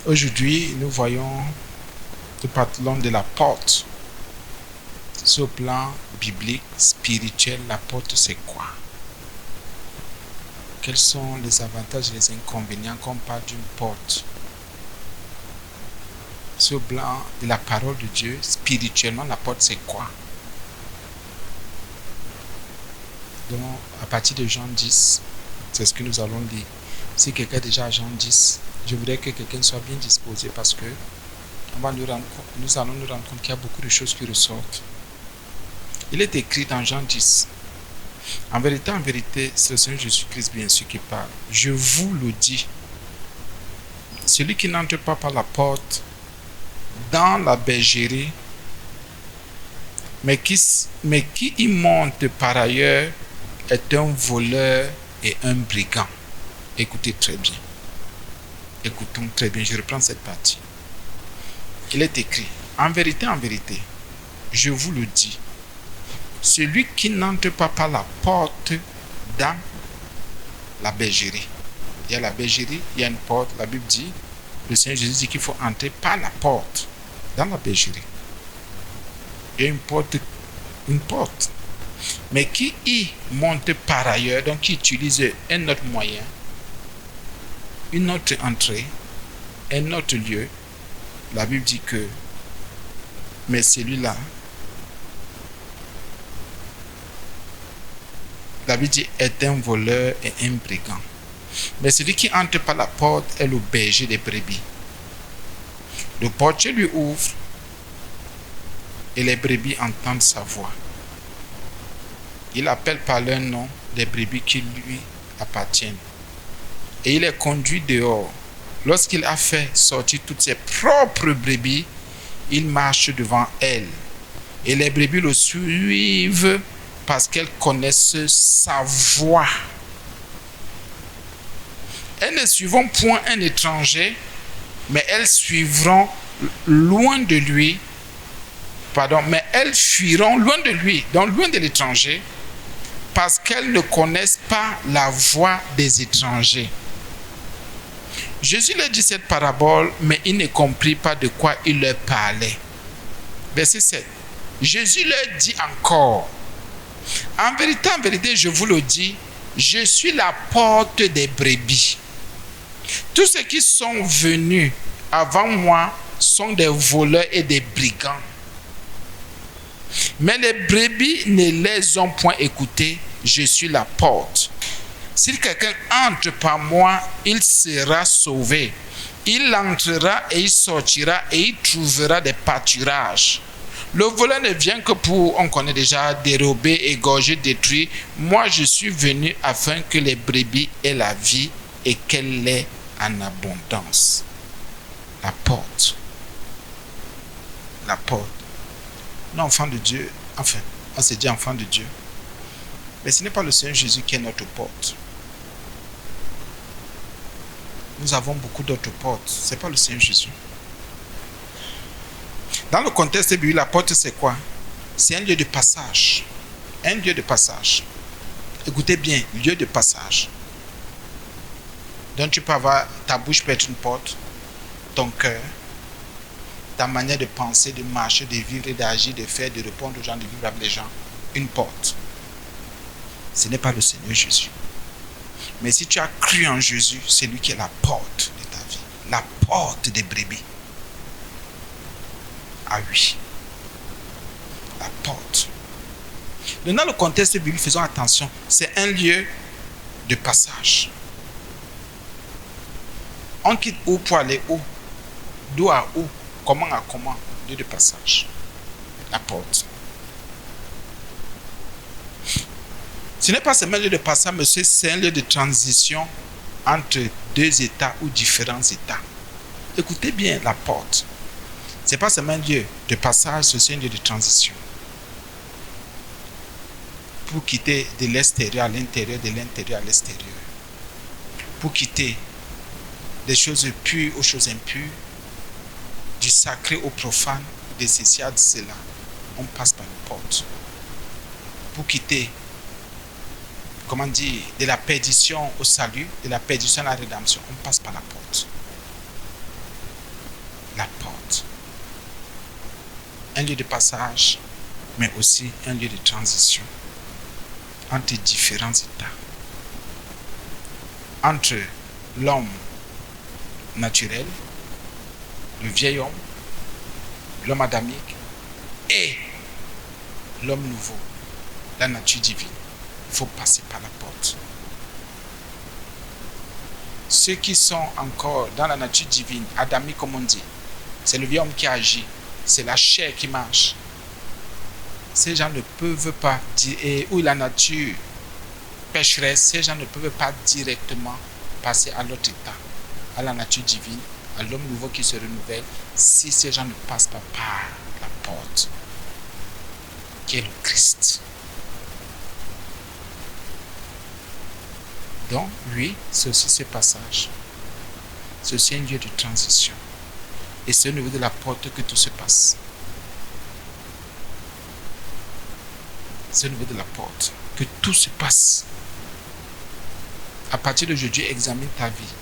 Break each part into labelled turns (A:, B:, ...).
A: Aujourd'hui, nous parlons de la porte. Sur le plan biblique, spirituel, la porte c'est quoi? Quels sont les avantages et les inconvénients quand on parle d'une porte? Sur le plan de la parole de Dieu, spirituellement, la porte c'est quoi? Donc, à partir de Jean 10, c'est ce que nous allons lire. Si quelqu'un est déjà à Jean 10, je voudrais que quelqu'un soit bien disposé parce que nous allons nous rendre compte qu'il y a beaucoup de choses qui ressortent. Il est écrit dans Jean 10. En vérité, c'est le Seigneur Jésus-Christ bien sûr qui parle. Je vous le dis. Celui qui n'entre pas par la porte dans la bergerie, mais qui y monte par ailleurs, est un voleur et un brigand. Écoutez très bien. Écoutons très bien. Je reprends cette partie. Il est écrit, en vérité, je vous le dis. Celui qui n'entre pas par la porte dans la bergerie. Il y a la bergerie, il y a une porte. La Bible dit, le Seigneur Jésus dit qu'il faut entrer par la porte dans la bergerie. Il y a une porte. Mais qui y monte par ailleurs, donc qui utilise un autre moyen, une autre entrée, un autre lieu, la Bible dit que, mais celui-là, la Bible dit, est un voleur et un brigand. Mais celui qui entre par la porte est le berger des brebis. Le portier lui ouvre et les brebis entendent sa voix. Il appelle par leur nom les brebis qui lui appartiennent. Et il les conduit dehors. Lorsqu'il a fait sortir toutes ses propres brebis, il marche devant elles. Et les brebis le suivent parce qu'elles connaissent sa voix. Elles ne suivront point un étranger, mais elles suivront loin de lui. Mais elles fuiront loin de lui, donc loin de l'étranger, parce qu'elles ne connaissent pas la voix des étrangers. Jésus leur dit cette parabole, mais ils ne comprirent pas de quoi il leur parlait. Verset 7. Jésus leur dit encore, en vérité, je vous le dis, je suis la porte des brebis. Tous ceux qui sont venus avant moi sont des voleurs et des brigands. Mais les brebis ne les ont point écoutés, je suis la porte. Si quelqu'un entre par moi, il sera sauvé. Il entrera et il sortira et il trouvera des pâturages. Le voleur ne vient que pour, on connaît déjà, dérober, égorger, détruire. Moi, je suis venu afin que les brebis aient la vie et qu'elle l'ait en abondance. La porte. La porte. Nous, enfants de Dieu, enfin, on s'est dit enfants de Dieu. Mais ce n'est pas le Seigneur Jésus qui est notre porte. Nous avons beaucoup d'autres portes. Ce n'est pas le Seigneur Jésus. Dans le contexte biblique, la porte c'est quoi? C'est un lieu de passage. Un lieu de passage. Écoutez bien, lieu de passage. Donc tu peux avoir, ta bouche peut être une porte, ton cœur, ta manière de penser, de marcher, de vivre, d'agir, de faire, de répondre aux gens, de vivre avec les gens, une porte. Ce n'est pas le Seigneur Jésus. Mais si tu as cru en Jésus, c'est lui qui est la porte de ta vie. La porte des brebis. Ah oui. La porte. Donc dans le contexte biblique, faisons attention. C'est un lieu de passage. On quitte où pour aller où? D'où à où? Comment à comment? Lieu de passage. La porte. Ce n'est pas seulement un lieu de passage, mais c'est un lieu de transition entre deux états ou différents états. Écoutez bien la porte. Ce n'est pas seulement un lieu de passage, c'est un lieu de transition. Pour quitter de l'extérieur à l'intérieur, de l'intérieur à l'extérieur. Pour quitter des choses pures aux choses impures, du sacré au profane, de ceci à cela, on passe par une porte. Pour quitter, comment dire, de la perdition au salut, de la perdition à la rédemption, on passe par la porte. lieu de passage, mais aussi un lieu de transition entre différents états. Entre l'homme naturel, le vieil homme, l'homme adamique et l'homme nouveau, la nature divine. Il faut passer par la porte. Ceux qui sont encore dans la nature divine, adamique comme on dit, c'est le vieil homme qui agit, c'est la chair qui marche. Ces gens ne peuvent pas dire, ou la nature pécheresse, ces gens ne peuvent pas directement passer à l'autre état, à la nature divine, à l'homme nouveau qui se renouvelle, si ces gens ne passent pas par la porte, qui est le Christ. Donc, lui, c'est aussi ce passage. C'est aussi un lieu de transition. Et c'est au niveau de la porte que tout se passe. C'est au niveau de la porte que tout se passe. À partir d'aujourd'hui, examine ta vie.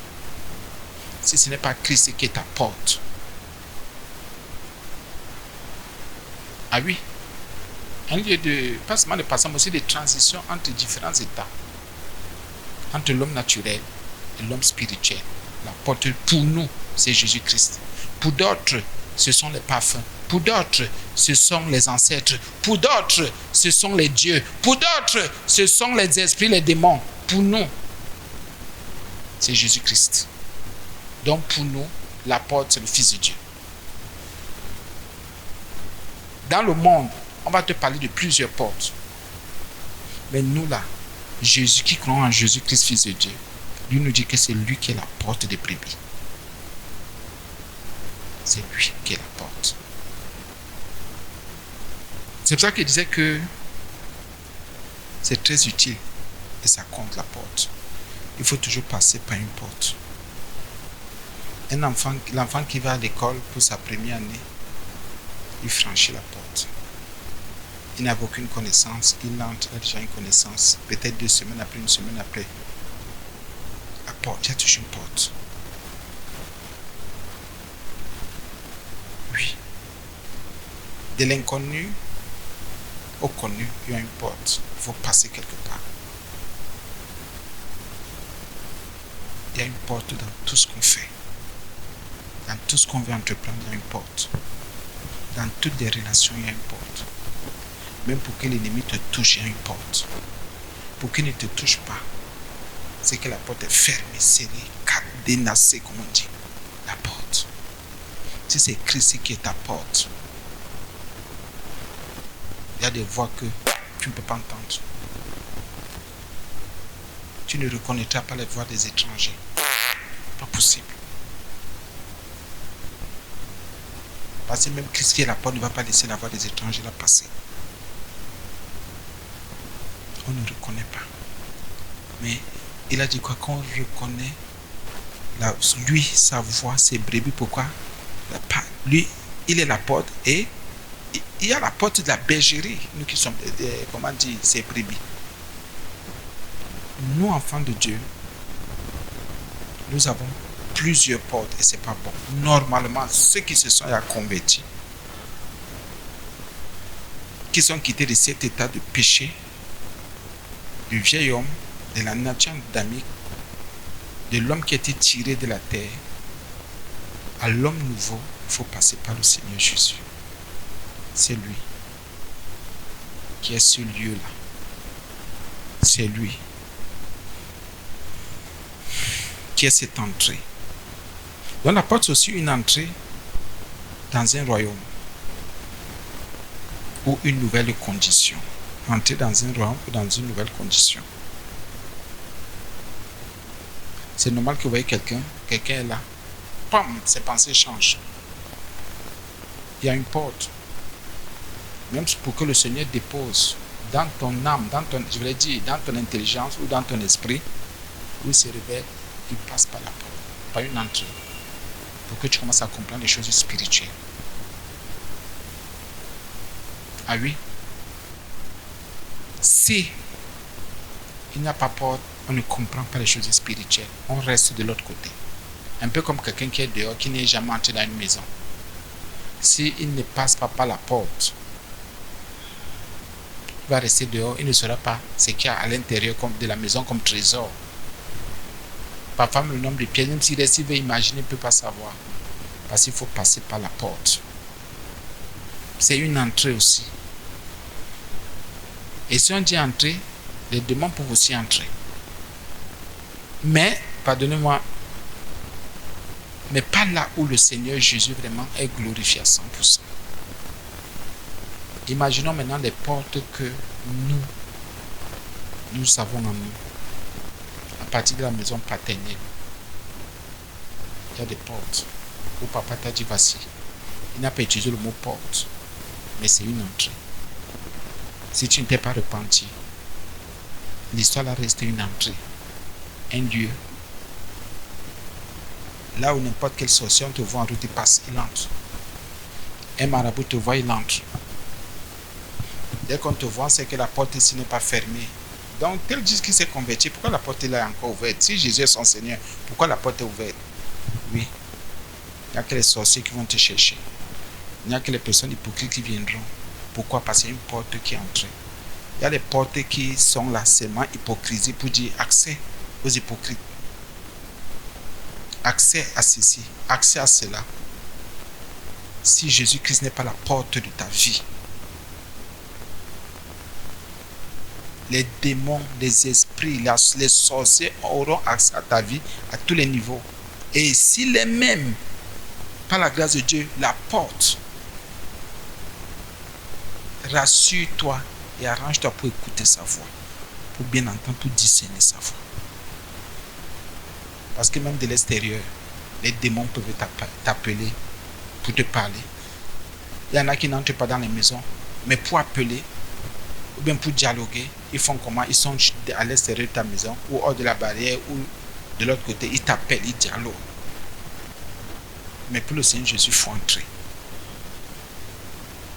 A: Si ce n'est pas Christ qui est ta porte. Ah oui. Un lieu de, pas seulement de passage, mais aussi de transition entre différents états. Entre l'homme naturel et l'homme spirituel. La porte pour nous, c'est Jésus-Christ. Pour d'autres, ce sont les parfums. Pour d'autres, ce sont les ancêtres. Pour d'autres, ce sont les dieux. Pour d'autres, ce sont les esprits, les démons. Pour nous, c'est Jésus-Christ. Donc pour nous, la porte, c'est le Fils de Dieu. Dans le monde, on va te parler de plusieurs portes. Mais nous là, Jésus qui croit en Jésus-Christ, Fils de Dieu, lui nous dit que c'est lui qui est la porte des brebis. C'est lui qui est la porte. C'est pour ça qu'il disait que c'est très utile et ça compte la porte. Il faut toujours passer par une porte. L'enfant qui va à l'école pour sa première année, il franchit la porte. Il n'avait aucune connaissance, il entre, il a déjà une connaissance. Peut-être 2 semaines après, 1 semaine après. La porte, il y a toujours une porte. Oui. De l'inconnu au connu, il y a une porte. Il faut passer quelque part. Il y a une porte dans tout ce qu'on fait. Dans tout ce qu'on veut entreprendre, il y a une porte. Dans toutes les relations, il y a une porte. Même pour que l'ennemi te touche, il y a une porte. Pour qu'il ne te touche pas, c'est que la porte est fermée, serrée, cadenassée, comme on dit. La porte. Si c'est Christ qui est ta porte, il y a des voix que tu ne peux pas entendre. Tu ne reconnaîtras pas les voix des étrangers. Pas possible. Parce que même Christ qui est la porte ne va pas laisser la voix des étrangers la passer. On ne reconnaît pas. Mais il a dit quoi? Qu'on reconnaît lui, sa voix, ses brebis. Pourquoi? Lui, il est la porte et il y a la porte de la bergerie. Nous qui sommes, comment dire, ses brebis. Nous, enfants de Dieu, nous avons plusieurs portes et c'est pas bon. Normalement, ceux qui se sont convertis, qui sont quittés de cet état de péché, du vieil homme, de la nature adamique, de l'homme qui a été tiré de la terre, à l'homme nouveau, il faut passer par le Seigneur Jésus. C'est lui qui est ce lieu-là. C'est lui qui est cette entrée. Donc la porte, c'est aussi une entrée dans un royaume ou une nouvelle condition. Entrer dans un royaume ou dans une nouvelle condition. C'est normal que vous voyez quelqu'un est là. Pam, ses pensées changent. Il y a une porte. Même pour que le Seigneur dépose dans ton âme, je voulais dire, dans ton intelligence ou dans ton esprit, où il se révèle, il passe par la porte, par une entrée. Pour que tu commences à comprendre les choses spirituelles. Ah oui? Si il n'y a pas porte, on ne comprend pas les choses spirituelles. On reste de l'autre côté. Un peu comme quelqu'un qui est dehors, qui n'est jamais entré dans une maison. s'il ne passe pas par la porte, il va rester dehors, il ne saura pas ce qu'il y a à l'intérieur de la maison comme trésor. Parfois, le nombre de pièces, même s'il reste, il veut imaginer, il ne peut pas savoir. Parce qu'il faut passer par la porte. C'est une entrée aussi. Et si on dit entrer, les démons peuvent aussi entrer. Mais, pardonnez-moi, mais pas là où le Seigneur Jésus vraiment est glorifié à 100%. Imaginons maintenant les portes que nous avons en nous. À partir de la maison paternelle, il y a des portes où papa t'a dit voici. Il n'a pas utilisé le mot porte, mais c'est une entrée. Si tu ne t'es pas repenti, l'histoire là reste une entrée, un lieu. Là où n'importe quel sorcier, on te voit en route, il passe, il entre. Un marabout te voit, il entre. Dès qu'on te voit, c'est que la porte ici n'est pas fermée. Donc, tel dit qu'il s'est converti, pourquoi la porte là est encore ouverte? Si Jésus est son Seigneur, pourquoi la porte est ouverte? Oui. Il n'y a que les sorciers qui vont te chercher. Il n'y a que les personnes hypocrites qui viendront. Pourquoi? Parce qu'il y a une porte qui est entrée. Il y a des portes qui sont là seulement hypocrisie pour dire accès aux hypocrites. Accès à ceci, accès à cela. Si Jésus-Christ n'est pas la porte de ta vie, les démons, les esprits, les sorciers auront accès à ta vie à tous les niveaux. Et s'il est même, par la grâce de Dieu, la porte, rassure-toi et arrange-toi pour écouter sa voix, pour bien entendre, pour discerner sa voix. Parce que même de l'extérieur, les démons peuvent t'appeler pour te parler. Il y en a qui n'entrent pas dans les maisons, mais pour appeler, ou bien pour dialoguer, ils font comment? Ils sont à l'extérieur de ta maison, ou hors de la barrière, ou de l'autre côté, ils t'appellent, ils dialoguent. Mais pour le Seigneur Jésus, il faut entrer.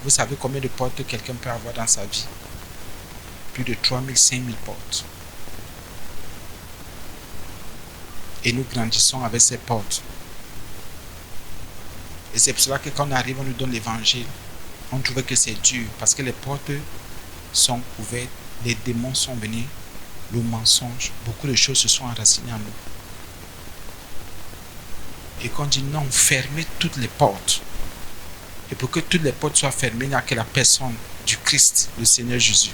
A: Vous savez combien de portes quelqu'un peut avoir dans sa vie? Plus de 3000, 5000 portes. Et nous grandissons avec ces portes. Et c'est pour cela que quand on arrive, on nous donne l'évangile. On trouve que c'est dur parce que les portes sont ouvertes, les démons sont venus, le mensonge, beaucoup de choses se sont enracinées en nous. Et quand on dit non, fermez toutes les portes. Et pour que toutes les portes soient fermées, il n'y a que la personne du Christ, le Seigneur Jésus.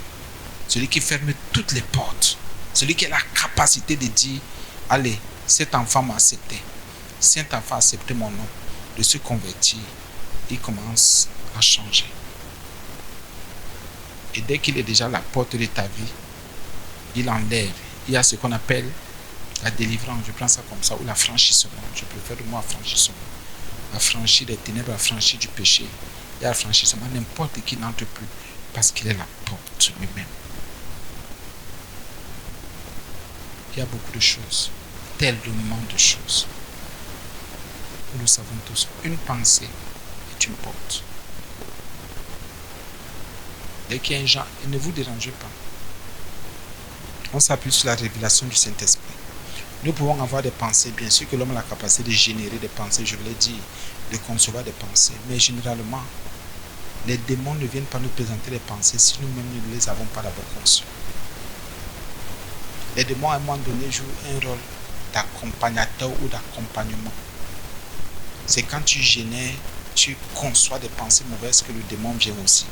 A: Celui qui ferme toutes les portes. Celui qui a la capacité de dire, allez, cet enfant m'a accepté. Cet enfant a accepté mon nom. De se convertir, il commence à changer. Et dès qu'il est déjà à la porte de ta vie, il enlève. Il y a ce qu'on appelle la délivrance, je prends ça comme ça, ou l'affranchissement. Je préfère le mot affranchissement. Affranchir des ténèbres, affranchir du péché. Et affranchissement, n'importe qui n'entre plus parce qu'il est la porte lui-même. Il y a beaucoup de choses, tellement de choses. Nous savons tous, une pensée est une porte. Dès qu'il y a un genre, ne vous dérangez pas. On s'appuie sur la révélation du Saint-Esprit. Nous pouvons avoir des pensées, bien sûr que l'homme a la capacité de générer des pensées, je l'ai dit, de concevoir des pensées. Mais généralement, les démons ne viennent pas nous présenter les pensées si nous-mêmes ne les avons pas d'abord conçues. Les démons, à un moment donné, jouent un rôle d'accompagnateur ou d'accompagnement. C'est quand tu génères, tu conçois des pensées mauvaises que le démon vient aussi.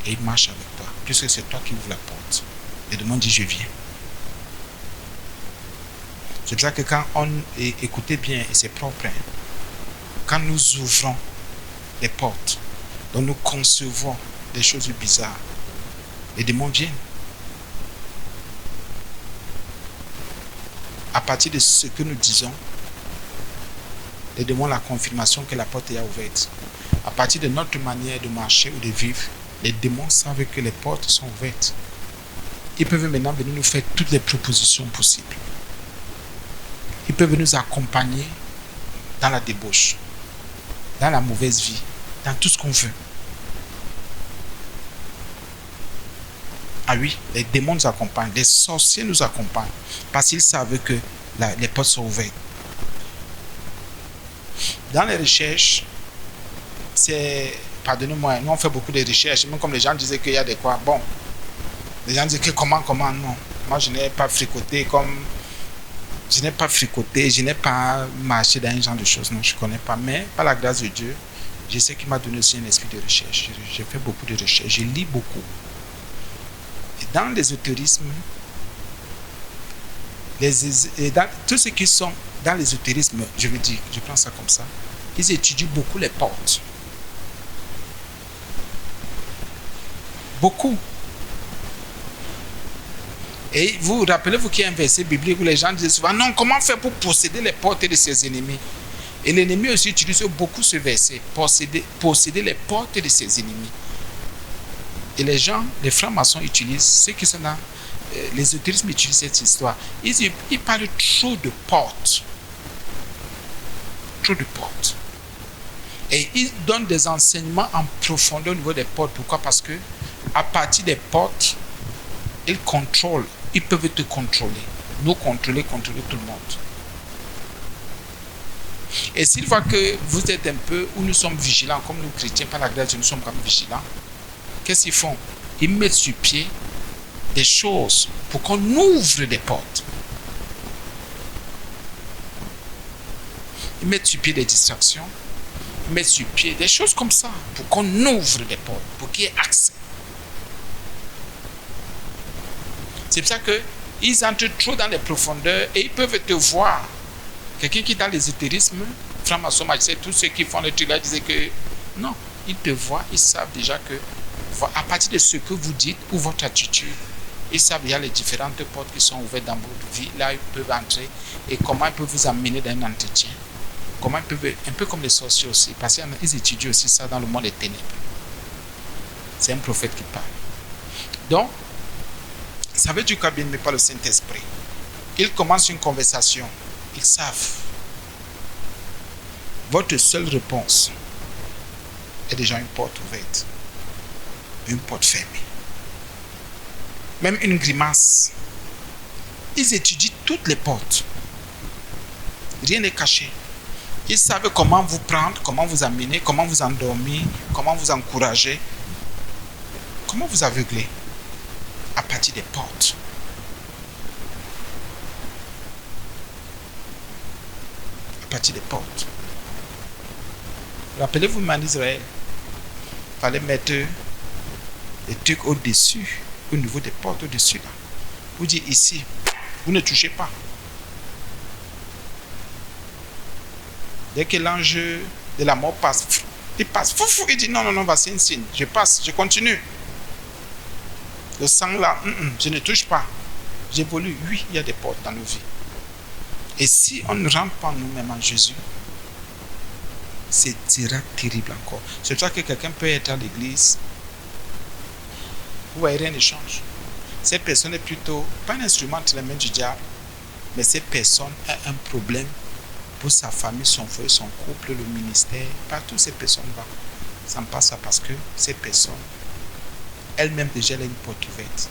A: Et il marche avec toi, puisque c'est toi qui ouvres la porte. Le démon dit, je viens. C'est pour ça que quand on écoutez bien, et c'est propre, quand nous ouvrons les portes, donc nous concevons des choses bizarres, les démons viennent. À partir de ce que nous disons, les démons ont la confirmation que la porte est ouverte. À partir de notre manière de marcher ou de vivre, les démons savent que les portes sont ouvertes. Ils peuvent maintenant venir nous faire toutes les propositions possibles. Ils peuvent nous accompagner dans la débauche, dans la mauvaise vie, dans tout ce qu'on veut. Ah oui, les démons nous accompagnent, les sorciers nous accompagnent, parce qu'ils savent que les portes sont ouvertes. Dans les recherches, c'est, pardonnez-moi, nous on fait beaucoup de recherches, même comme les gens disaient qu'il y a des quoi. Bon, les gens disaient que comment, non. Moi, je n'ai pas fricoté je n'ai pas marché dans un genre de choses, non, je ne connais pas. Mais par la grâce de Dieu, je sais qu'il m'a donné aussi un esprit de recherche. J'ai fait beaucoup de recherches, je lis beaucoup. Et dans l'ésotérisme, tous ceux qui sont dans l'ésotérisme, je veux dire, je prends ça comme ça, ils étudient beaucoup les portes. Beaucoup. Et vous rappelez-vous qu'il y a un verset biblique où les gens disent souvent, non, comment faire pour posséder les portes de ses ennemis? Et l'ennemi aussi utilise beaucoup ce verset, posséder les portes de ses ennemis. Et les gens, les francs-maçons utilisent, ceux qui sont dans l'ésotérisme utilisent cette histoire. Ils parlent trop de portes. Trop de portes. Et ils donnent des enseignements en profondeur au niveau des portes. Pourquoi? Parce que à partir des portes, ils contrôlent. Ils peuvent te contrôler. Nous contrôler tout le monde. Et s'ils voient que vous êtes un peu, ou nous sommes vigilants, comme nous chrétiens, par la grâce de Dieu, nous sommes comme vigilants, qu'est-ce qu'ils font? Ils mettent sur pied des choses pour qu'on ouvre des portes. Ils mettent sur pied des distractions, ils mettent sur pied des choses comme ça pour qu'on ouvre des portes, pour qu'il y ait accès. C'est pour ça qu'ils entrent trop dans les profondeurs et ils peuvent te voir. Quelqu'un qui est dans l'ésotérisme, franc-maçon, magicien, tous ceux qui font le truc là disaient que non, ils te voient, ils savent déjà que à partir de ce que vous dites ou votre attitude, ils savent il y a les différentes portes qui sont ouvertes dans votre vie. Là, ils peuvent entrer et comment ils peuvent vous amener dans un entretien. Comment ils peuvent, un peu comme les sorciers aussi, parce qu'ils étudient aussi ça dans le monde des ténèbres. C'est un prophète qui parle. Donc, ça veut dire bien aimé par le Saint-Esprit. Ils commencent une conversation. Ils savent. Votre seule réponse est déjà une porte ouverte. Une porte fermée. Même une grimace. Ils étudient toutes les portes. Rien n'est caché. Ils savent comment vous prendre, comment vous amener, comment vous endormir, comment vous encourager, comment vous aveugler à partir des portes. À partir des portes. Rappelez-vous, en Israël, il fallait mettre des trucs au-dessus, au niveau des portes au-dessus. Là. Vous dites ici, vous ne touchez pas. Dès que l'ange de la mort passe, il passe, il dit non, voici un signe. Je passe, je continue. Le sang là, je ne touche pas. J'évolue. Oui, il y a des portes dans nos vies. Et si on ne rentre pas nous-mêmes en Jésus, c'est terrible encore. C'est pour ça que quelqu'un peut être à l'église. Vous voyez, rien ne change. Cette personne est plutôt, pas un instrument entre les mains du diable, mais cette personne a un problème pour sa famille, son foyer, son couple, le ministère. Partout ces personnes-là, ça ne passe pas parce que ces personnes, elles-mêmes déjà, elles ont une porte ouverte.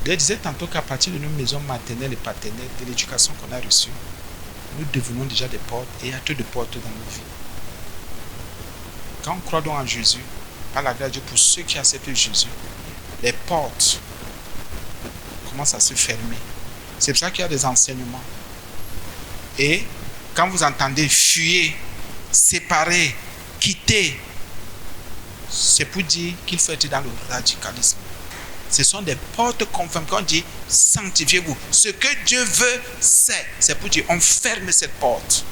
A: Je disais tantôt qu'à partir de nos maisons maternelles et paternelles, de l'éducation qu'on a reçue, nous devenons déjà des portes et il y a trop de portes dans nos vies. Quand on croit donc en Jésus, par la grâce de Dieu, pour ceux qui acceptent Jésus, les portes commencent à se fermer. C'est pour ça qu'il y a des enseignements. Et quand vous entendez fuir, séparer, quitter, c'est pour dire qu'il faut être dans le radicalisme. Ce sont des portes conformes. Quand on dit sanctifiez-vous, ce que Dieu veut, c'est pour dire on ferme cette porte.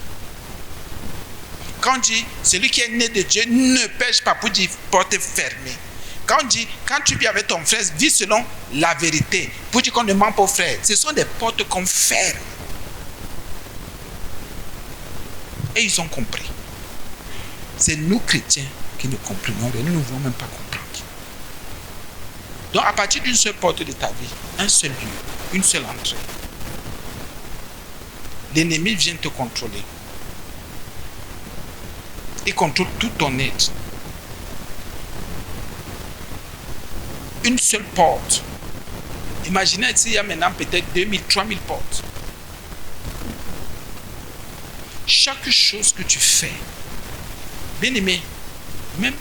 A: Quand on dit celui qui est né de Dieu ne pêche pas, pour dire porte fermée. Quand on dit quand tu vis avec ton frère, vis selon la vérité, pour dire qu'on ne ment pas au frère. Ce sont des portes qu'on ferme. Et ils ont compris. C'est nous chrétiens qui ne comprenons rien. Nous ne voulons même pas comprendre. Donc à partir d'une seule porte de ta vie, un seul lieu, une seule entrée, l'ennemi vient te contrôler. Il contrôle tout ton être. Une seule porte. Imaginez s'il y a maintenant peut-être 2000, 3000 portes. chaque chose que tu fais, bien aimé, même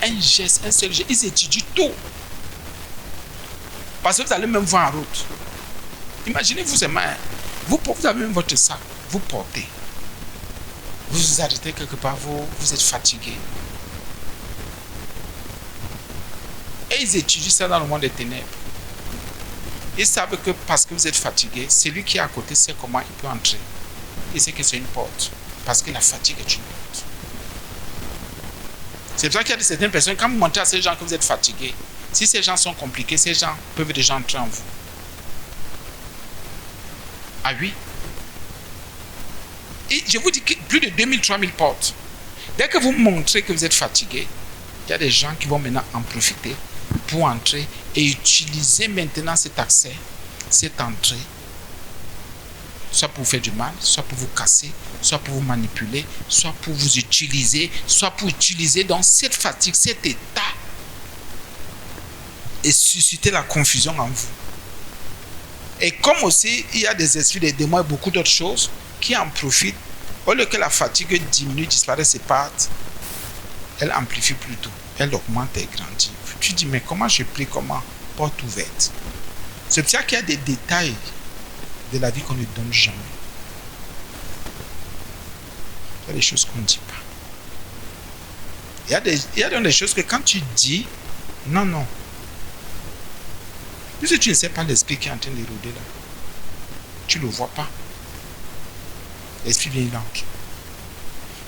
A: un geste, un seul geste, ils étudient tout. Parce que vous allez même voir en route. Imaginez-vous aimant, vous avez même votre sac, vous portez. Vous vous arrêtez quelque part, vous êtes fatigué. Et ils étudient ça dans le monde des ténèbres. Ils savent que parce que vous êtes fatigué, celui qui est à côté sait comment il peut entrer. Il sait que c'est une porte. Parce que la fatigue est une porte. C'est pour ça qu'il y a certaines personnes, quand vous montrez à ces gens que vous êtes fatigué, si ces gens sont compliqués, ces gens peuvent déjà entrer en vous. Ah oui. Et je vous dis que plus de 2000, 3000 portes. Dès que vous montrez que vous êtes fatigué, il y a des gens qui vont maintenant en profiter pour entrer et utiliser maintenant cet accès, cette entrée, soit pour vous faire du mal, soit pour vous casser, soit pour vous manipuler, soit pour vous utiliser, soit pour utiliser dans cette fatigue, cet état et susciter la confusion en vous. Et comme aussi, il y a des esprits, des démons et beaucoup d'autres choses qui en profitent, au lieu que la fatigue diminue, disparaît, se parte, elle amplifie plutôt, elle augmente et grandit. Tu dis, mais comment je prie, comment? Porte ouverte. C'est pour ça qu'il y a des détails de la vie qu'on ne donne jamais. Il y a des choses qu'on ne dit pas. Il y a des choses que quand tu dis, non. Puisque tu ne sais pas l'esprit qui est en train d'éroder là. Tu ne le vois pas. L'esprit vient, il entre.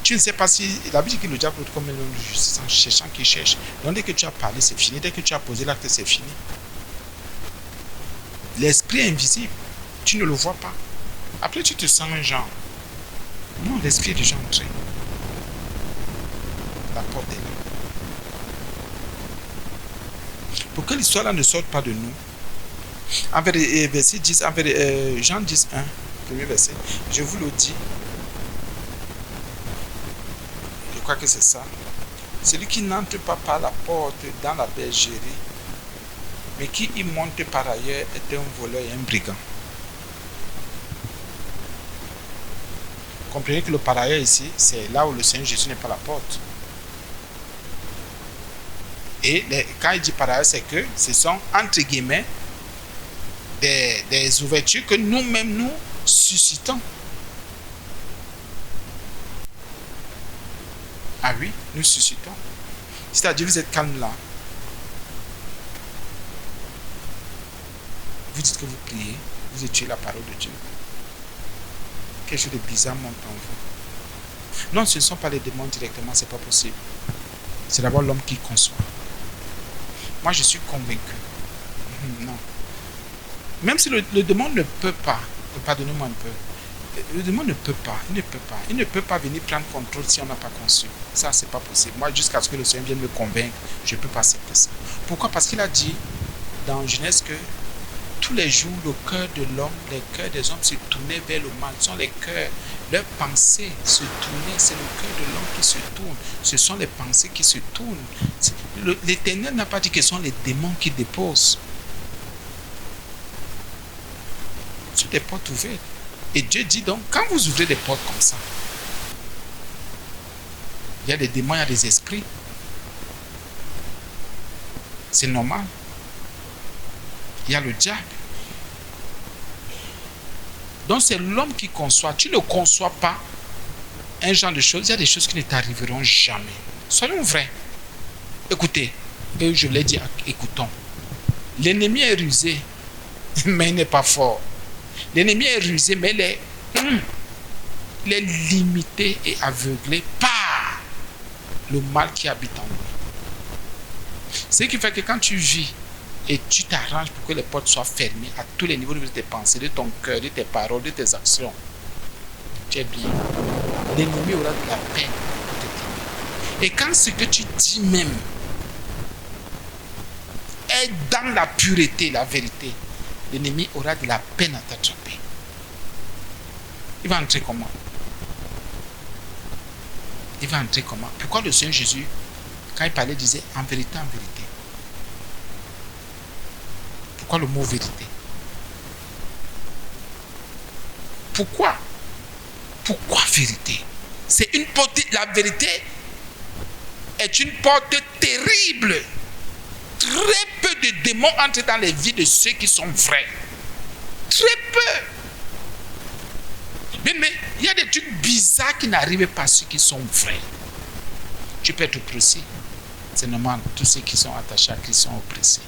A: Tu ne sais pas si... La Bible dit que le diable est comme un homme de justice en cherchant qu'il cherche. Donc dès que tu as parlé, c'est fini. Dès que tu as posé l'acte, c'est fini. L'esprit est invisible. Tu ne le vois pas. Après, tu te sens un genre. Non, l'esprit est déjà entré. La porte est là. Pour que l'histoire là ne sorte pas de nous, en verset 10, Jean 10, 1, premier verset, je vous le dis, je crois que c'est ça. Celui qui n'entre pas par la porte dans la bergerie, mais qui y monte par ailleurs, est un voleur et un brigand. Comprenez que le par ailleurs ici, c'est là où le Seigneur Jésus n'est pas la porte. Et quand il dit par ailleurs, c'est que ce sont entre guillemets des ouvertures que nous-mêmes nous suscitons. Ah oui, nous suscitons. C'est-à-dire, vous êtes calme là. Vous dites que vous priez, vous étudiez la parole de Dieu. Quelque chose de bizarre monte en vous. Non, ce ne sont pas les démons directement, c'est pas possible. C'est d'abord l'homme qui conçoit. Moi, je suis convaincu. Non. Même si le démon ne peut pas, pardonnez-moi un peu, le démon ne peut pas, il ne peut pas venir prendre contrôle si on n'a pas conçu. Ça, c'est pas possible. Moi, jusqu'à ce que le Seigneur vienne me convaincre, je ne peux pas accepter ça. Pourquoi? Parce qu'il a dit dans Genèse que tous les jours, le cœur de l'homme, les cœurs des hommes se tournaient vers le mal. Ce sont les cœurs, leurs pensées se tournaient. C'est le cœur de l'homme qui se tourne. Ce sont les pensées qui se tournent. L'Éternel n'a pas dit que ce sont les démons qui déposent. Sur des portes ouvertes. Et Dieu dit donc, quand vous ouvrez des portes comme ça, il y a des démons, il y a des esprits. C'est normal. Il y a le diable. Donc c'est l'homme qui conçoit. Tu ne conçois pas un genre de choses. Il y a des choses qui ne t'arriveront jamais. Soyons vrais. Écoutez, et je l'ai dit, écoutons. L'ennemi est rusé, mais il n'est pas fort. L'ennemi est rusé, mais il est limité et aveuglé par le mal qui habite en lui. Ce qui fait que quand tu vis et tu t'arranges pour que les portes soient fermées à tous les niveaux de tes pensées, de ton cœur, de tes paroles, de tes actions, tu es bien. L'ennemi aura de la peine pour te tenir. Et quand ce que tu dis même est dans la pureté, la vérité, l'ennemi aura de la peine à t'attraper. Il va entrer comment? Il va entrer comment? Pourquoi le Seigneur Jésus, quand il parlait, disait en vérité, en vérité? Pourquoi le mot vérité? Pourquoi? Pourquoi vérité? C'est une porte. La vérité est une porte terrible. Très peu de démons entrent dans les vies de ceux qui sont vrais. Très peu. Mais il y a des trucs bizarres qui n'arrivent pas à ceux qui sont vrais. Tu peux être oppressé. C'est normal. Tous ceux qui sont attachés à Christ sont oppressés.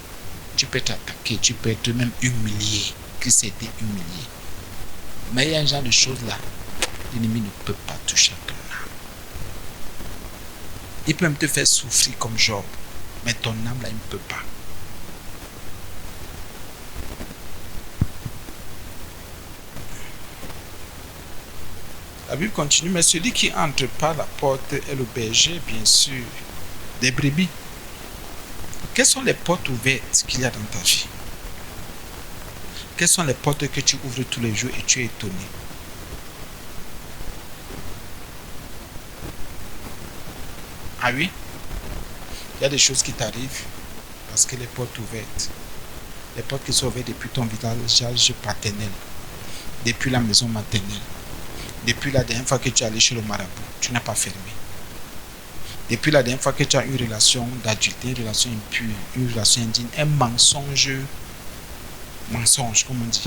A: Tu peux t'attaquer. Tu peux être même humilié. Christ a été humilié. Mais il y a un genre de choses là. L'ennemi ne peut pas toucher à ton âme. Il peut même te faire souffrir comme Job. Mais ton âme là, il ne peut pas. La Bible continue, mais celui qui entre par la porte est le berger, bien sûr, des brebis. Quelles sont les portes ouvertes qu'il y a dans ta vie? Quelles sont les portes que tu ouvres tous les jours et tu es étonné? Ah oui? Il y a des choses qui t'arrivent parce que les portes ouvertes, les portes qui sont ouvertes depuis ton village paternel, depuis la maison maternelle, depuis la dernière fois que tu es allé chez le marabout, tu n'as pas fermé. Depuis la dernière fois que tu as une relation d'adultère, une relation impure, une relation indigne, un mensonge, comme on dit.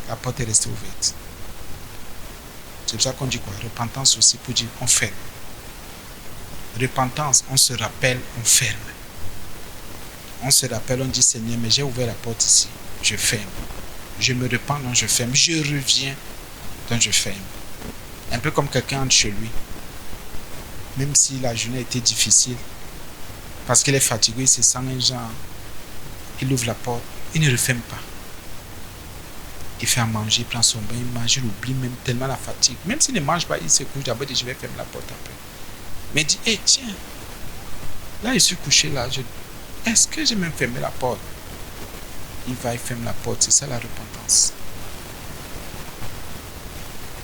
A: La porte est restée ouverte. C'est pour ça qu'on dit quoi? Repentance aussi pour dire on ferme. Repentance, on se rappelle, on ferme. On se rappelle, on dit Seigneur, mais j'ai ouvert la porte ici, je ferme. Je me repens, non, je ferme. Je reviens, donc je ferme. Un peu comme quelqu'un entre chez lui. Même si la journée était difficile, parce qu'il est fatigué, il se sent un genre, il ouvre la porte, il ne referme pas. Il fait à manger, il prend son bain, il mange, il oublie même tellement la fatigue. Même s'il ne mange pas, il se couche d'abord et je vais fermer la porte après. Mais il dit, hé, tiens, là je suis couché là, est-ce que j'ai même fermé la porte? Il va, il ferme la porte, c'est ça la repentance.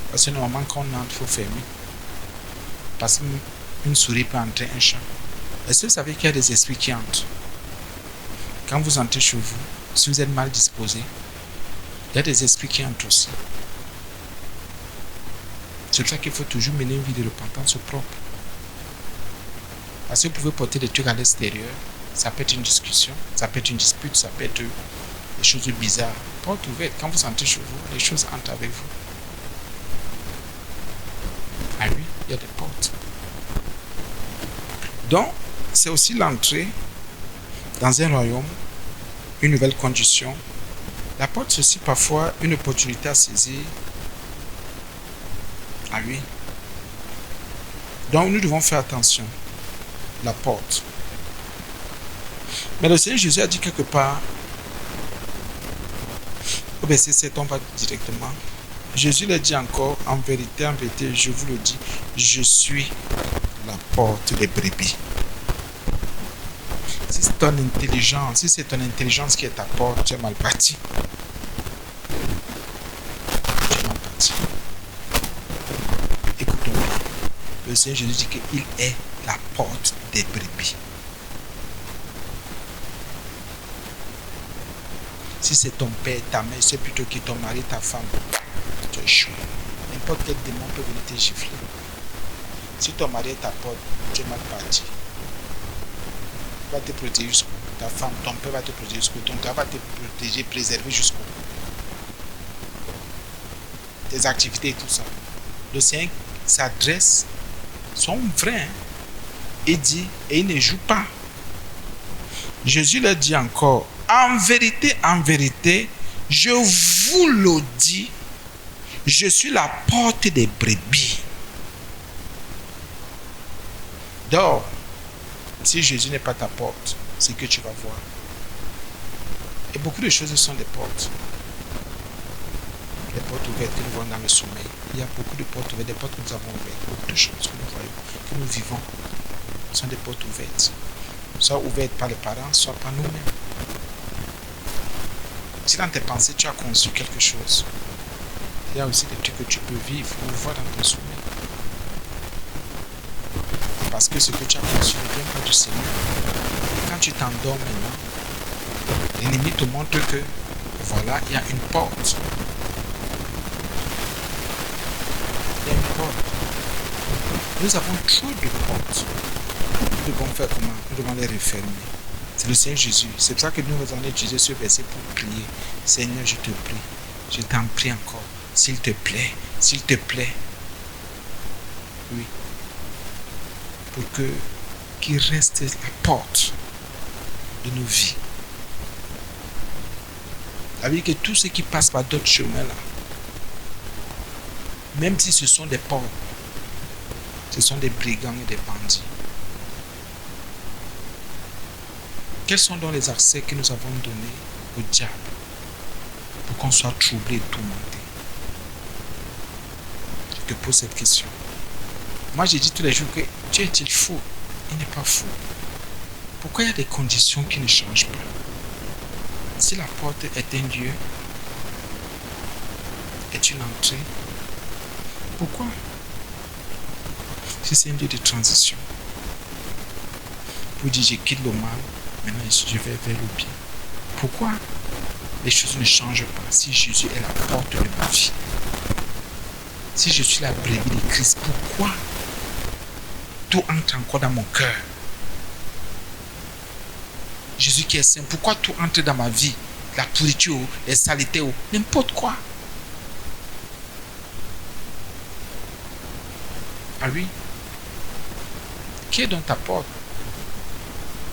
A: Parce que normalement quand on entre, il faut fermer. Parce qu'une souris peut entrer un chat. Est-ce que vous savez qu'il y a des esprits qui entrent? Quand vous entrez chez vous, si vous êtes mal disposé, il y a des esprits qui entrent aussi. C'est pour ça qu'il faut toujours mener une vie de repentance propre. Parce que vous pouvez porter des trucs à l'extérieur. Ça peut être une discussion, ça peut être une dispute, ça peut être des choses bizarres. Porte ouverte, quand vous entrez chez vous, les choses entrent avec vous. Ah oui, il y a des portes. Donc, c'est aussi l'entrée dans un royaume, une nouvelle condition. La porte, c'est aussi parfois une opportunité à saisir. Ah oui. Donc, nous devons faire attention. La porte. Mais le Seigneur Jésus a dit quelque part, au verset 7, on va directement. Jésus l'a dit encore, en vérité, je vous le dis, je suis la porte des brebis. Si c'est ton intelligence qui est ta porte, tu es mal parti. Tu es mal parti. Écoutons bien. Le Seigneur Jésus dit qu'il est la porte des brebis. Si c'est ton père, ta mère, c'est plutôt que ton mari, ta femme, tu es échoué. N'importe quel démon peut venir te gifler. Si ton mari est ta porte, tu es mal parti. Il va te protéger jusqu'où? Ta femme, ton père va te protéger jusqu'où? Ton travail va te protéger, préserver jusqu'où? Tes activités et tout ça. Le Seigneur s'adresse, sont vrais, et dit, et il ne joue pas. Jésus leur dit encore, en vérité, je vous le dis, je suis la porte des brebis. Donc, si Jésus n'est pas ta porte, c'est que tu vas voir. Et beaucoup de choses sont des portes. Les portes ouvertes que nous voyons dans le sommeil. Il y a beaucoup de portes ouvertes, des portes que nous avons ouvertes. Beaucoup de choses que nous voyons, que nous vivons, sont des portes ouvertes. Soit ouvertes par les parents, soit par nous-mêmes. Si dans tes pensées, tu as conçu quelque chose, il y a aussi des trucs que tu peux vivre ou voir dans ton sommeil. Parce que ce que tu as conçu ne vient pas du Seigneur. Et quand tu t'endors maintenant, l'ennemi te montre que, voilà, il y a une porte. Nous avons trop de portes. Nous devons faire comment? Nous devons les refermer. C'est le Seigneur Jésus. C'est pour ça que nous allons utiliser ce verset pour prier. Seigneur, je te prie. Je t'en prie encore. S'il te plaît. S'il te plaît. Oui. Pour qu'il reste la porte de nos vies. Ça veut dire que tous ceux qui passent par d'autres chemins là, même si ce sont des pauvres, ce sont des brigands et des bandits. Quels sont donc les accès que nous avons donnés au diable pour qu'on soit troublé et tourmenté? Je te pose cette question. Moi, j'ai dit tous les jours que Dieu est-il fou? Il n'est pas fou. Pourquoi il y a des conditions qui ne changent pas? Si la porte est un lieu, est une entrée, pourquoi? Si c'est un lieu de transition, pour dire je quitte le mal, maintenant je vais vers le bien. Pourquoi les choses ne changent pas si Jésus est la porte de ma vie? Si je suis la brebis de Christ, pourquoi tout entre encore dans mon cœur? Jésus qui est saint, pourquoi tout entre dans ma vie? La pourriture, les saletés, n'importe quoi. Ah oui? Qui est dans ta porte?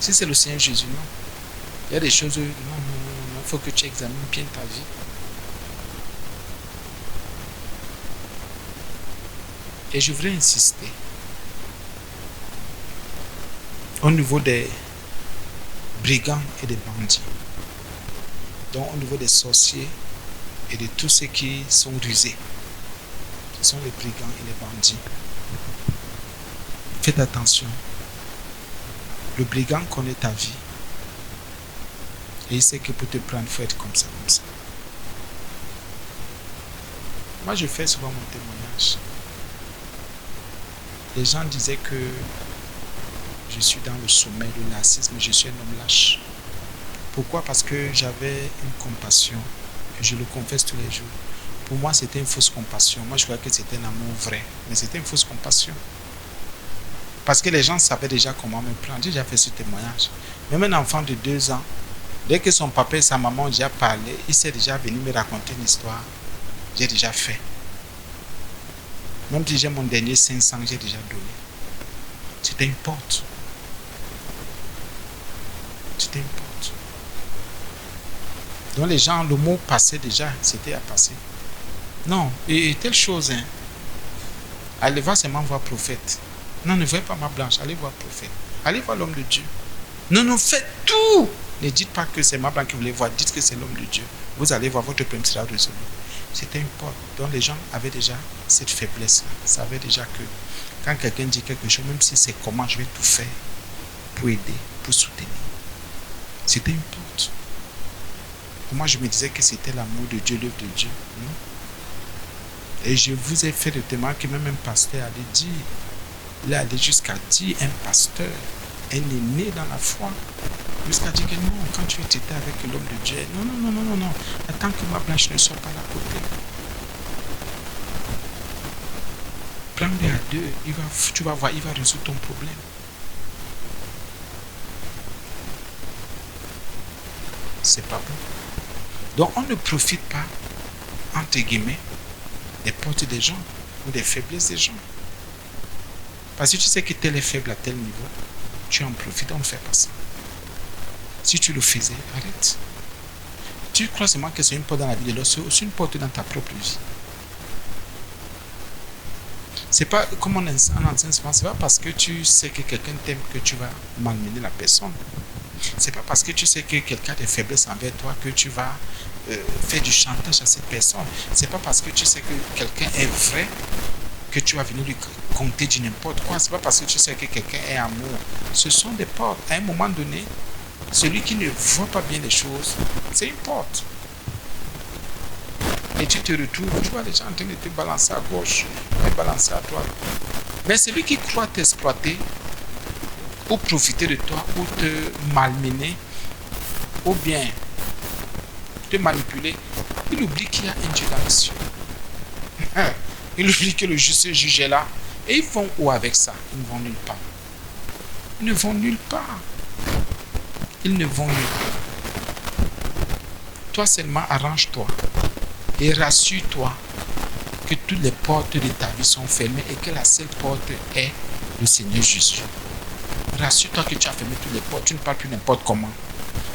A: Si c'est le Seigneur Jésus, non. Il y a des choses, non, il faut que tu examines bien ta vie. Et je voudrais insister au niveau des brigands et des bandits, donc au niveau des sorciers et de tous ceux qui sont rusés. Ce sont les brigands et les bandits. Faites attention. Le brigand connaît ta vie. Et il sait que pour te prendre, il faut être comme ça, comme ça. Moi, je fais souvent mon témoignage. Les gens disaient que je suis dans le sommet du narcissisme, je suis un homme lâche. Pourquoi? Parce que j'avais une compassion. Et je le confesse tous les jours. Pour moi, c'était une fausse compassion. Moi, je croyais que c'était un amour vrai. Mais c'était une fausse compassion. Parce que les gens savaient déjà comment me prendre. J'ai déjà fait ce témoignage. Même un enfant de 2 ans, dès que son papa et sa maman ont déjà parlé, il s'est déjà venu me raconter une histoire. J'ai déjà fait. Même si j'ai mon dernier 500, j'ai déjà donné. C'était une porte. C'était une porte. Donc les gens, le mot passait déjà, c'était à passer. Non, et telle chose, hein. Allez voir seulement voir prophète. Non, ne voyez pas ma blanche, allez voir prophète. Allez voir l'homme de Dieu. Non, non, faites tout. Ne dites pas que c'est ma blanche que vous voulez voir, dites que c'est l'homme de Dieu. Vous allez voir, votre problème sera résolu. C'était une porte. Donc les gens avaient déjà cette faiblesse-là. Ils savaient déjà que quand quelqu'un dit quelque chose, même si c'est comment, je vais tout faire pour aider, pour soutenir. C'était une porte. Pour moi, je me disais que c'était l'amour de Dieu, l'œuvre de Dieu. Et je vous ai fait le témoignage que même un pasteur allait dire. Il est allé jusqu'à dire, un pasteur, un aîné dans la foi, jusqu'à dire que non, quand tu étais avec l'homme de Dieu, non. Attends que ma blanche ne soit pas là à côté. Prends-le à deux, tu vas voir, il va résoudre ton problème. C'est pas bon. Donc on ne profite pas, entre guillemets, des portes des gens ou des faiblesses des gens. Parce que tu sais que tel est faible à tel niveau, tu en profites, on ne fait pas ça. Si tu le faisais, arrête. Tu crois seulement que c'est une porte dans la vie de l'autre, c'est aussi une porte dans ta propre vie. C'est pas, comme on enseigne souvent, c'est pas parce que tu sais que quelqu'un t'aime que tu vas malmener la personne. C'est pas parce que tu sais que quelqu'un a des faiblesses envers toi que tu vas faire du chantage à cette personne. C'est pas parce que tu sais que quelqu'un est vrai que tu vas venir lui compter du n'importe quoi. C'est pas parce que tu sais que quelqu'un est amour. Ce sont des portes. À un moment donné, celui qui ne voit pas bien les choses, c'est une porte. Et tu te retrouves, tu vois les gens en train de te balancer à gauche et balancer à droite. Mais celui qui croit t'exploiter, ou profiter de toi, ou te malmener, ou bien te manipuler, il oublie qu'il y a un Dieu dans les cieux. Il oublie que le juste juge est là Et ils vont où avec ça? Ils ne vont nulle part. Ils ne vont nulle part. Ils ne vont nulle part. Toi seulement arrange-toi et rassure-toi que toutes les portes de ta vie sont fermées et que la seule porte est le Seigneur Jésus. Rassure-toi que tu as fermé toutes les portes. Tu ne parles plus n'importe comment.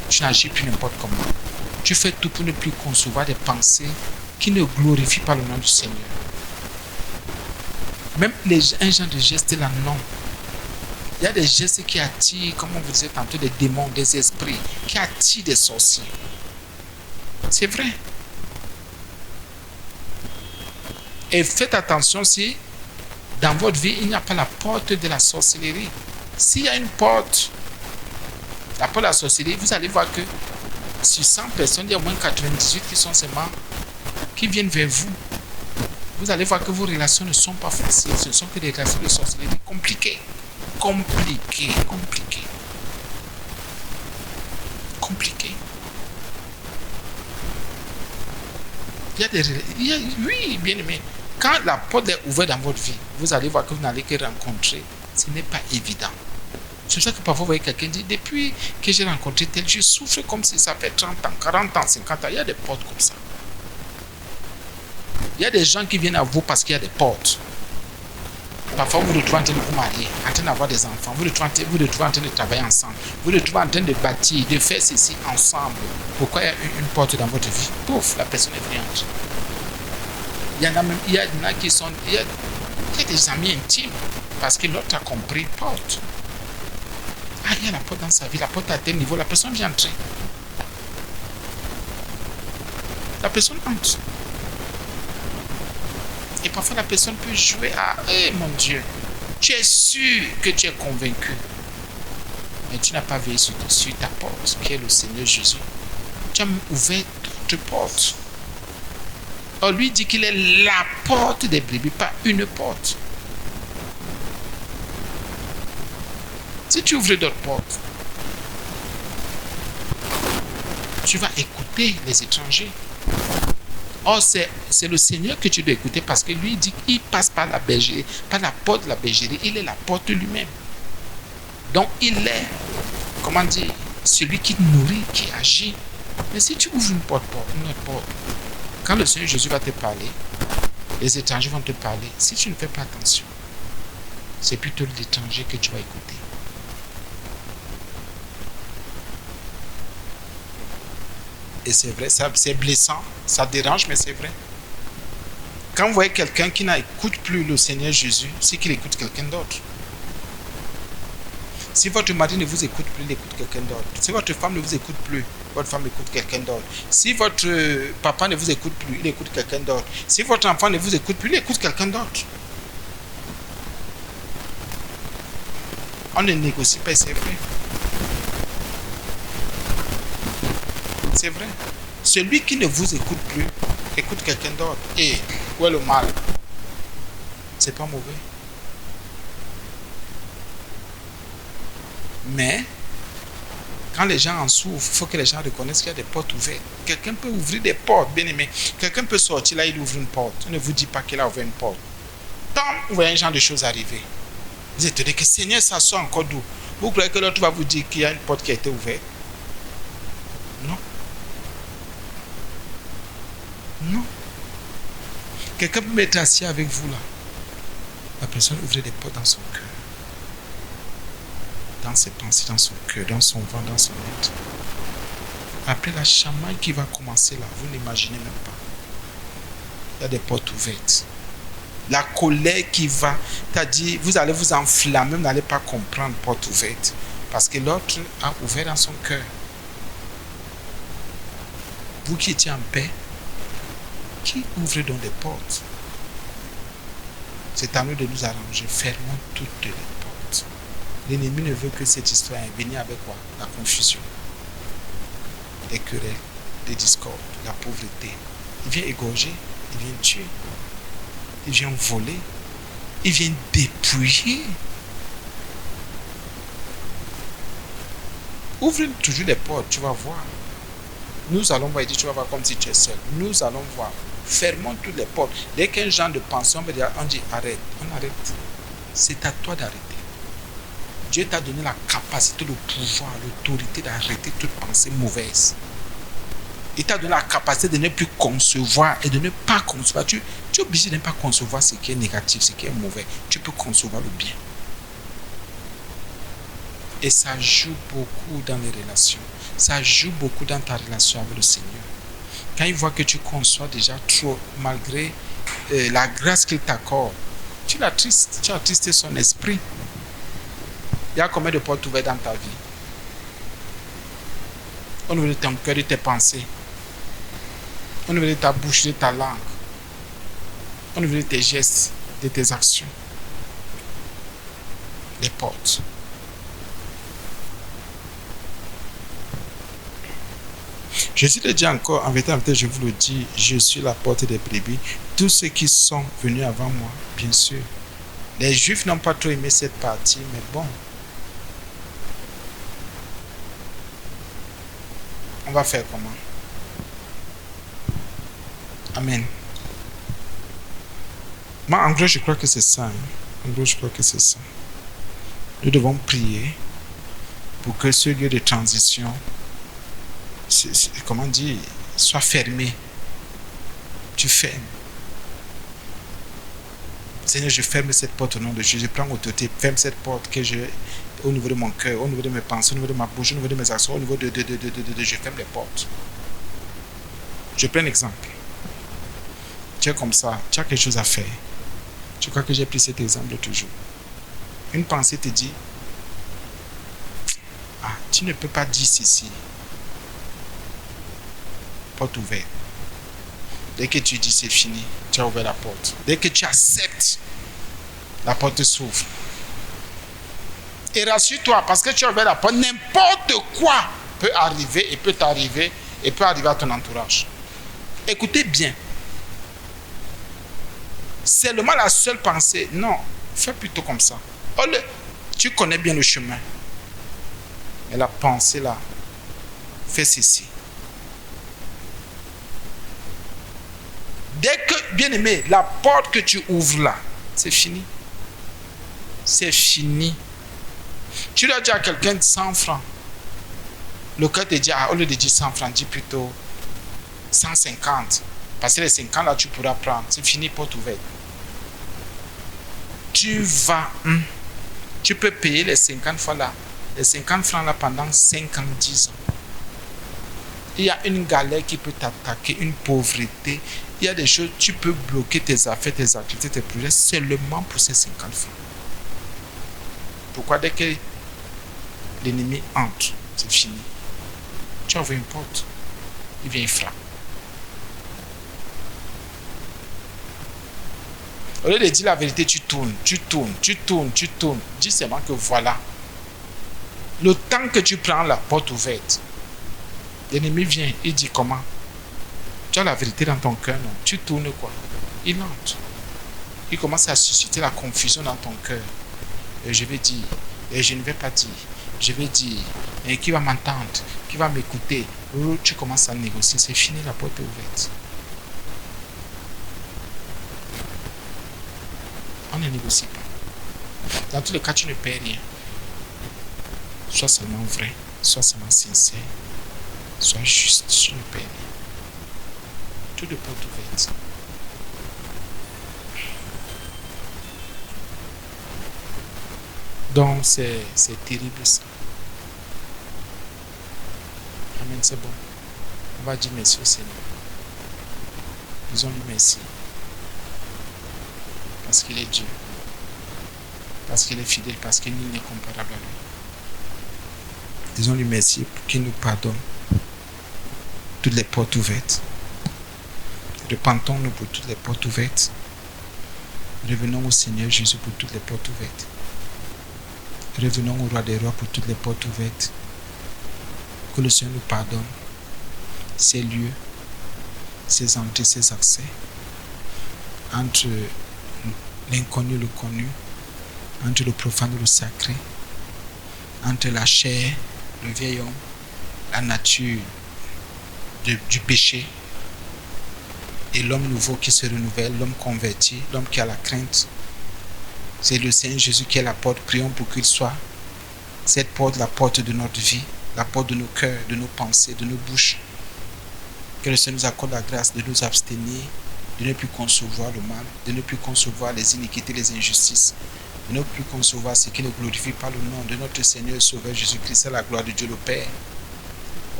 A: Tu n'agis plus n'importe comment. Tu fais tout pour ne plus concevoir des pensées qui ne glorifient pas le nom du Seigneur. Même un genre de geste là, non. Il y a des gestes qui attirent, comme on vous disait tantôt, des démons, des esprits, qui attirent des sorciers. C'est vrai. Et faites attention si dans votre vie, il n'y a pas la porte de la sorcellerie. S'il y a une porte, la porte de la sorcellerie, vous allez voir que sur 100 personnes, il y a au moins 98 qui sont seulement, qui viennent vers vous. Vous allez voir que vos relations ne sont pas faciles. Ce ne sont que des relations de sorcellerie compliquées. Compliquées. Oui, bien aimé. Quand la porte est ouverte dans votre vie, vous allez voir que vous n'allez que rencontrer. Ce n'est pas évident. C'est pour ça que parfois vous voyez quelqu'un dire, depuis que j'ai rencontré tel, je souffre comme si ça fait 30 ans, 40 ans, 50 ans. Il y a des portes comme ça. Il y a des gens qui viennent à vous parce qu'il y a des portes. Parfois, vous vous retrouvez en train de vous marier, en train d'avoir des enfants, vous vous retrouvez en train de travailler ensemble, vous vous retrouvez en train de bâtir, de faire ceci ensemble. Pourquoi il y a une porte dans votre vie? Pouf, la personne est venue entrer. Il y en a qui sont, il y a des amis intimes, parce que l'autre a compris porte. Ah, il y a la porte dans sa vie, la porte à tel niveau, la personne vient entrer. La personne entre. Et parfois la personne peut jouer à mon Dieu, tu es sûr que tu es convaincu, mais tu n'as pas veillé sur ta porte, qui est le Seigneur Jésus. Tu as ouvert d'autres portes. Or, lui dit qu'il est la porte des brebis, pas une porte. Si tu ouvres d'autres portes, tu vas écouter les étrangers. Or, c'est le Seigneur que tu dois écouter parce que lui dit qu'il passe par la bergerie, par la porte de la bergerie. Il est la porte lui-même. Donc, il est, comment dire, celui qui nourrit, qui agit. Mais si tu ouvres une autre porte, quand le Seigneur Jésus va te parler, les étrangers vont te parler. Si tu ne fais pas attention, c'est plutôt l'étranger que tu vas écouter. Et c'est vrai, c'est blessant, ça dérange, mais c'est vrai. Quand vous voyez quelqu'un qui n'écoute plus le Seigneur Jésus, c'est qu'il écoute quelqu'un d'autre. Si votre mari ne vous écoute plus, il écoute quelqu'un d'autre. Si votre femme ne vous écoute plus, votre femme écoute quelqu'un d'autre. Si votre papa ne vous écoute plus, il écoute quelqu'un d'autre. Si votre enfant ne vous écoute plus, il écoute quelqu'un d'autre. On ne négocie pas, c'est vrai. C'est vrai. Celui qui ne vous écoute plus, écoute quelqu'un d'autre. Et où est le mal? C'est pas mauvais. Mais, quand les gens en souffrent, il faut que les gens reconnaissent qu'il y a des portes ouvertes. Quelqu'un peut ouvrir des portes, bien aimé. Quelqu'un peut sortir là, il ouvre une porte. On ne vous dit pas qu'il a ouvert une porte. Tant vous voyez un genre de choses arriver, vous êtes étonné que Seigneur, ça sort encore d'où? Vous croyez que l'autre va vous dire qu'il y a une porte qui a été ouverte? Non. Non. Quelqu'un peut mettre assis avec vous là. La personne ouvre des portes dans son cœur. Dans ses pensées, dans son cœur, dans son ventre, dans son être. Après la chamaille qui va commencer là, vous n'imaginez même pas. Il y a des portes ouvertes. La colère qui va, c'est-à-dire vous allez vous enflammer, vous n'allez pas comprendre porte ouverte. Parce que l'autre a ouvert dans son cœur. Vous qui étiez en paix, qui ouvre donc des portes? C'est à nous de nous arranger. Fermons toutes les portes. L'ennemi ne veut que cette histoire vienne avec quoi? La confusion, les querelles, les discordes, la pauvreté. Il vient égorger, il vient tuer, il vient voler, il vient dépouiller. Ouvre toujours les portes, tu vas voir. Nous allons voir, tu vas voir comme si tu es seul. Nous allons voir. Fermons toutes les portes. Dès qu'un genre de pensée, on dit arrête, on arrête. C'est à toi d'arrêter. Dieu t'a donné la capacité, le pouvoir, l'autorité d'arrêter toute pensée mauvaise. Il t'a donné la capacité de ne plus concevoir et de ne pas concevoir. Tu es obligé de ne pas concevoir ce qui est négatif, ce qui est mauvais. Tu peux concevoir le bien. Et ça joue beaucoup dans les relations. Ça joue beaucoup dans ta relation avec le Seigneur. Quand il voit que tu conçois déjà trop, malgré la grâce qu'il t'accorde, tu attristes son esprit. Il y a combien de portes ouvertes dans ta vie? Au niveau de ton cœur, de tes pensées. Au niveau de ta bouche, de ta langue. Au niveau de tes gestes, de tes actions. Les portes. Jésus le dit encore, en vérité, je vous le dis, je suis la porte des brebis. Tous ceux qui sont venus avant moi, bien sûr. Les Juifs n'ont pas trop aimé cette partie, mais bon. On va faire comment? Amen. Moi, en gros, je crois que c'est ça. En gros, je crois que c'est ça. Nous devons prier pour que ce lieu de transition, comment dire, soit fermé. Tu fermes. Seigneur, je ferme cette porte au nom de Jésus. Je prends autorité. Ferme cette porte que j'ai au niveau de mon cœur, au niveau de mes pensées, au niveau de ma bouche, au niveau de mes actions, au niveau de je ferme les portes. Je prends un exemple. Tu es comme ça, tu as quelque chose à faire. Je crois que j'ai pris cet exemple toujours. Une pensée te dit, ah, tu ne peux pas dire ceci. Porte ouverte. Dès que tu dis c'est fini, tu as ouvert la porte. Dès que tu acceptes, la porte s'ouvre. Et rassure-toi, parce que tu as ouvert la porte, n'importe quoi peut arriver et peut t'arriver et peut arriver à ton entourage. Écoutez bien. Seulement la seule pensée, non, fais plutôt comme ça. Tu connais bien le chemin. Mais la pensée là, fais ceci. Dès que, bien aimé, la porte que tu ouvres là, c'est fini. C'est fini. Tu dois dire à quelqu'un 100 francs. Le cœur te dit, au lieu de dire 100 francs, dis plutôt 150. Parce que les 50 là, tu pourras prendre. C'est fini, porte ouverte. Tu peux payer les 50 fois là, les 50 francs là pendant 5 ans, 10 ans. Il y a une galère qui peut t'attaquer, une pauvreté. Il y a des choses, tu peux bloquer tes affaires, tes activités, tes projets seulement pour ces 50 francs. Pourquoi? Dès que l'ennemi entre, c'est fini. Tu ouvres une porte, il vient, il frappe. Au lieu de dire la vérité, tu tournes. Dis seulement que voilà. Le temps que tu prends la porte ouverte, l'ennemi vient, il dit comment? Tu as la vérité dans ton cœur, non? Tu tournes quoi? Il entre. Il commence à susciter la confusion dans ton cœur. Et je vais dire, et je ne vais pas dire. Je vais dire, et qui va m'entendre? Qui va m'écouter? Tu commences à négocier, c'est fini, la porte est ouverte. On ne négocie pas. Dans tous les cas, tu ne perds rien. Sois seulement vrai, sois seulement sincère, sois juste, tu ne perds rien. Tout de porte ouverte. Donc, c'est terrible ça. Amen, c'est bon. On va dire merci au Seigneur. Disons-lui merci. Parce qu'il est Dieu. Parce qu'il est fidèle, parce qu'il n'est comparable à lui. Disons-lui merci pour qu'il nous pardonne toutes les portes ouvertes. Repentons-nous pour toutes les portes ouvertes. Revenons au Seigneur Jésus pour toutes les portes ouvertes. Revenons au Roi des Rois pour toutes les portes ouvertes. Que le Seigneur nous pardonne ces lieux, ces entrées, ces accès entre l'inconnu et le connu, entre le profane et le sacré, entre la chair, le vieil homme, la nature du péché et l'homme nouveau qui se renouvelle, l'homme converti, l'homme qui a la crainte C'est le Seigneur Jésus qui est la porte. Prions pour qu'il soit cette porte, la porte de notre vie, la porte de nos cœurs, de nos pensées, de nos bouches. Que le Seigneur nous accorde la grâce de nous abstenir, de ne plus concevoir le mal, de ne plus concevoir les iniquités, les injustices, de ne plus concevoir ce qui ne glorifie pas le nom de notre Seigneur et Sauveur Jésus-Christ, à la gloire de Dieu le Père.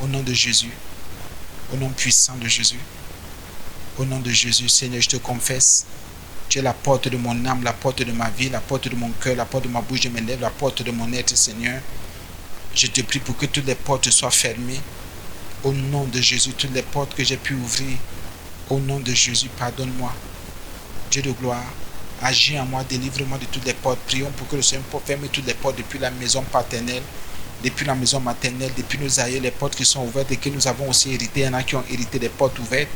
A: Au nom de Jésus, au nom puissant de Jésus, au nom de Jésus, Seigneur, je te confesse, tu es la porte de mon âme, la porte de ma vie, la porte de mon cœur, la porte de ma bouche, de mes lèvres, la porte de mon être, Seigneur. Je te prie pour que toutes les portes soient fermées. Au nom de Jésus, toutes les portes que j'ai pu ouvrir, au nom de Jésus, pardonne-moi. Dieu de gloire, agis en moi, délivre-moi de toutes les portes. Prions pour que le Seigneur ferme toutes les portes depuis la maison paternelle, depuis la maison maternelle, depuis nos aïeux, les portes qui sont ouvertes et que nous avons aussi hérité. Il y en a qui ont hérité des portes ouvertes.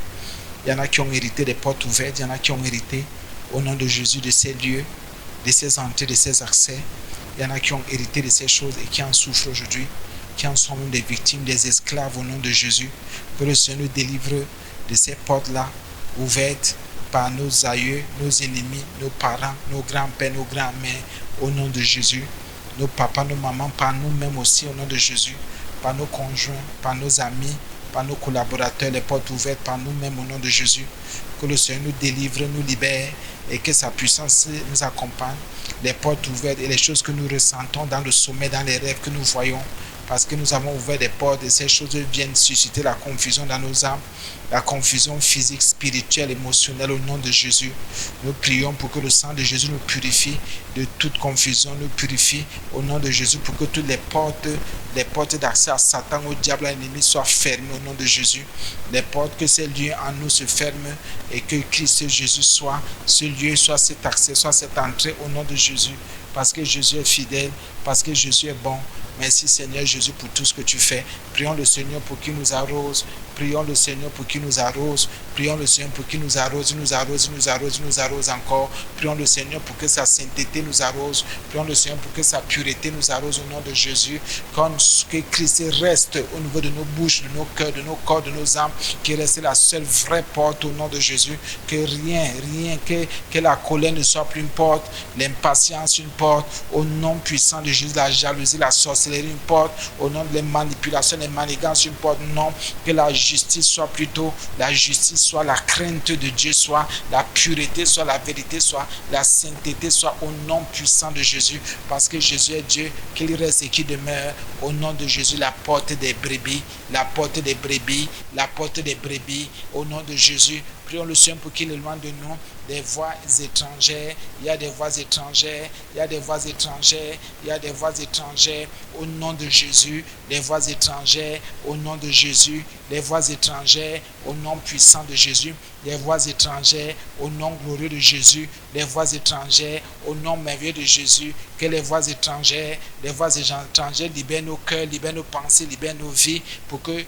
A: Il y en a qui ont hérité des portes ouvertes. Il y en a qui ont hérité, au nom de Jésus, de ces lieux, de ces entrées, de ces accès. Il y en a qui ont hérité de ces choses et qui en souffrent aujourd'hui, qui en sont même des victimes, des esclaves au nom de Jésus. Que le Seigneur nous délivre de ces portes-là ouvertes par nos aïeux, nos ennemis, nos parents, nos grands-pères, nos grands-mères, au nom de Jésus. Nos papas, nos mamans, par nous-mêmes aussi, au nom de Jésus. Par nos conjoints, par nos amis, par nos collaborateurs, les portes ouvertes par nous-mêmes, au nom de Jésus. Que le Seigneur nous délivre, nous libère et que sa puissance nous accompagne. Les portes ouvertes et les choses que nous ressentons dans le sommet, dans les rêves que nous voyons, parce que nous avons ouvert des portes et ces choses viennent susciter la confusion dans nos âmes, la confusion physique, spirituelle, émotionnelle au nom de Jésus. Nous prions pour que le sang de Jésus nous purifie de toute confusion, nous purifie au nom de Jésus pour que toutes les portes d'accès à Satan, au diable, à l'ennemi soient fermées au nom de Jésus. Les portes, que ces lieux en nous se ferment et que Christ Jésus soit ce lieu, soit cet accès, soit cette entrée au nom de Jésus. Parce que Jésus est fidèle, parce que Jésus est bon. Merci Seigneur Jésus pour tout ce que tu fais. Prions le Seigneur pour qu'il nous arrose. Prions le Seigneur pour qu'il nous arrose. Prions le Seigneur pour qu'il nous arrose, nous arrose, nous arrose, nous arrose encore. Prions le Seigneur pour que sa sainteté nous arrose. Prions le Seigneur pour que sa pureté nous arrose au nom de Jésus. Que Christ reste au niveau de nos bouches, de nos cœurs, de nos corps, de nos âmes. Qu'il reste la seule vraie porte au nom de Jésus. Que rien, que la colère ne soit plus une porte, l'impatience une porte. Au nom puissant de Jésus, la jalousie, la sorcellerie une porte. Au nom des manipulations, des manigances une porte. Non, que la justice soit plutôt, la justice soit la crainte de Dieu, soit la pureté, soit la vérité, soit la sainteté, soit au nom puissant de Jésus, parce que Jésus est Dieu, qu'il reste et qu'il demeure. Au nom de Jésus, la porte des brebis, la porte des brebis, la porte des brebis, au nom de Jésus. Prions le Seigneur pour qu'il éloigne de nous des voix étrangères. Il y a des voix étrangères, il y a des voix étrangères, il y a des voix étrangères. Au nom de Jésus, les voix étrangères, au nom de Jésus, les voix étrangères, au nom puissant de Jésus, les voix étrangères, au nom glorieux de Jésus, les voix étrangères, au nom merveilleux de Jésus, que les voix étrangères libèrent nos cœurs, libèrent nos pensées, libèrent nos vies, pour que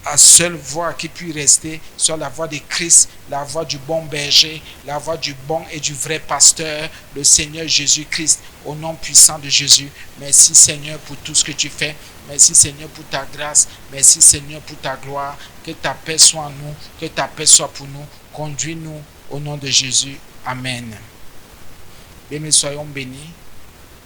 A: la seule voix qui puisse rester soit la voix de Christ, la voix du bon berger, la voix du bon et du vrai pasteur, le Seigneur Jésus-Christ, au nom puissant de Jésus. Merci Seigneur pour tout ce que tu fais. Merci Seigneur pour ta grâce. Merci Seigneur pour ta gloire. Que ta paix soit en nous, que ta paix soit pour nous. Conduis-nous au nom de Jésus. Amen. Bien, nous soyons bénis.